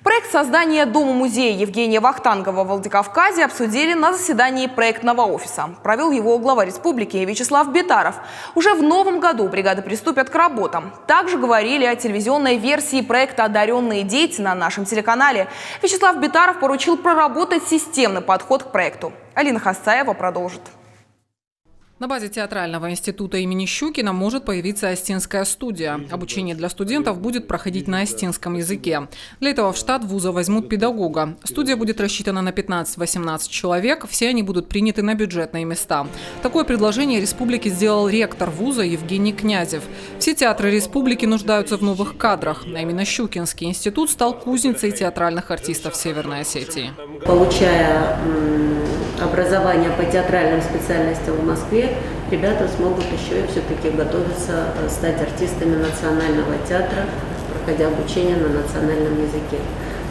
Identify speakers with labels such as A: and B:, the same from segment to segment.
A: Проект создания дома-музея Евгения Вахтангова в Владикавказе обсудили на заседании проектного офиса. Провел его глава республики Вячеслав Битаров. Уже в новом году бригады приступят к работам. Также говорили о телевизионной версии проекта «Одаренные дети» на нашем телеканале. Вячеслав Битаров поручил проработать системный подход к проекту. Алина Хасаева продолжит.
B: На базе театрального института имени Щукина может появиться остинская студия. Обучение для студентов будет проходить на остинском языке. Для этого в штат вуза возьмут педагога. Студия будет рассчитана на 15-18 человек. Все они будут приняты на бюджетные места. Такое предложение республики сделал ректор вуза Евгений Князев. Все театры республики нуждаются в новых кадрах. А именно Щукинский институт стал кузницей театральных артистов Северной Осетии.
C: Получая образование по театральным специальностям в Москве, ребята смогут еще и все-таки готовиться стать артистами национального театра, проходя обучение на национальном языке.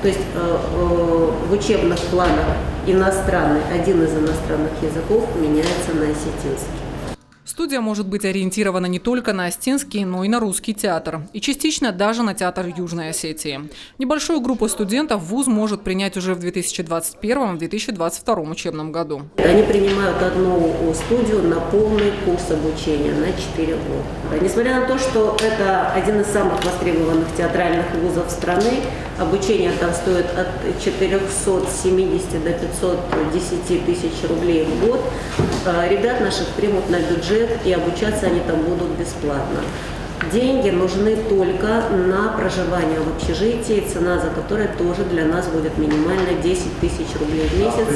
C: То есть в учебных планах один из иностранных языков меняется на осетинский.
B: Студия может быть ориентирована не только на остинский, но и на русский театр. И частично даже на театр Южной Осетии. Небольшую группу студентов вуз может принять уже в 2021-2022 учебном году.
C: Они принимают одну студию на полный курс обучения на 4 года. Несмотря на то, что это один из самых востребованных театральных вузов страны, обучение там стоит от 470 до 510 тысяч рублей в год, ребят наших примут на бюджет, и обучаться они там будут бесплатно. Деньги нужны только на проживание в общежитии, цена за которое тоже для нас будет минимально 10 тысяч рублей в месяц.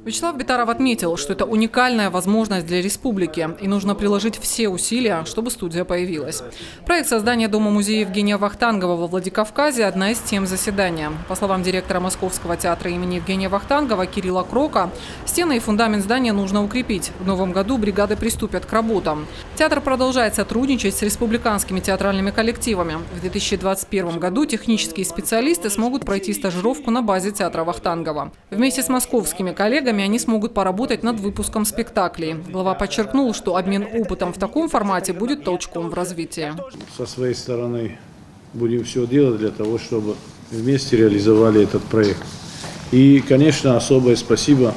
B: Вячеслав Битаров отметил, что это уникальная возможность для республики, и нужно приложить все усилия, чтобы студия появилась. Проект создания дома-музея Евгения Вахтангова во Владикавказе – одна из тем заседания. По словам директора Московского театра имени Евгения Вахтангова Кирилла Крока, стены и фундамент здания нужно укрепить. В новом году бригады приступят к работам. Театр продолжает сотрудничать с республиканскими театральными коллективами. В 2021 году технические специалисты смогут пройти стажировку на базе театра Вахтангова. Вместе с московскими коллегами они смогут поработать над выпуском спектаклей. Глава подчеркнул, что обмен опытом в таком формате будет толчком в развитии.
D: Со своей стороны будем все делать для того, чтобы вместе реализовали этот проект. И, конечно, особое спасибо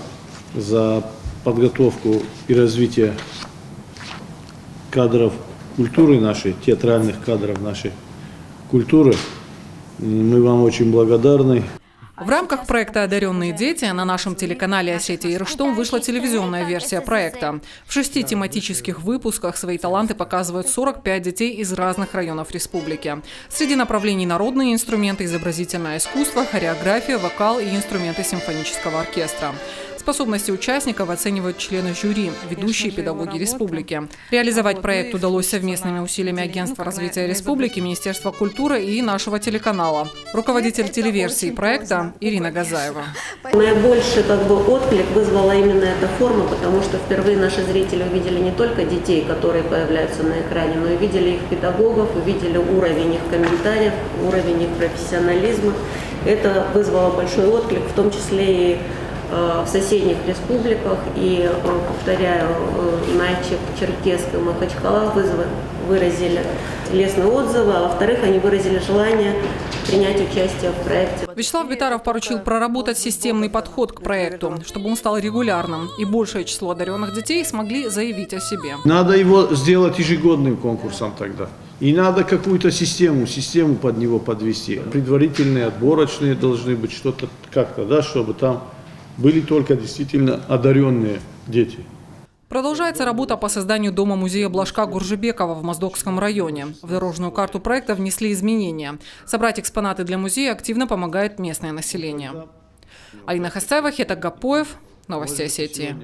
D: за подготовку и развитие кадров культуры нашей, театральных кадров нашей культуры. Мы вам очень благодарны.
B: В рамках проекта «Одаренные дети» на нашем телеканале «Осетия и Рыштом» вышла телевизионная версия проекта. В 6 тематических выпусках свои таланты показывают 45 детей из разных районов республики. Среди направлений народные инструменты, изобразительное искусство, хореография, вокал и инструменты симфонического оркестра. Способности участников оценивают члены жюри, ведущие педагоги республики. Реализовать проект удалось совместными усилиями Агентства развития республики, Министерства культуры и нашего телеканала. Руководитель телеверсии проекта Ирина Газаева.
C: Наибольший отклик вызвала именно эта форма, потому что впервые наши зрители увидели не только детей, которые появляются на экране, но и видели их педагогов, увидели уровень их комментариев, уровень их профессионализма. Это вызвало большой отклик, в том числе и в соседних республиках, и, повторяю, Нальчик, Черкесск и Махачкала выразили лестные отзывы, а во-вторых, они выразили желание принять участие в проекте.
B: Вячеслав Битаров поручил проработать системный подход к проекту, чтобы он стал регулярным, и большее число одаренных детей смогли заявить о себе.
D: Надо его сделать ежегодным конкурсом тогда. И надо какую-то систему под него подвести. Предварительные, отборочные должны быть, что-то как-то, да, чтобы там были только действительно одаренные дети.
B: Продолжается работа по созданию дома-музея Блажка Гуржибекова в Моздокском районе. В дорожную карту проекта внесли изменения. Собрать экспонаты для музея активно помогает местное население. Алина Хасаева, Хетак Гапоев, Новости Осетии.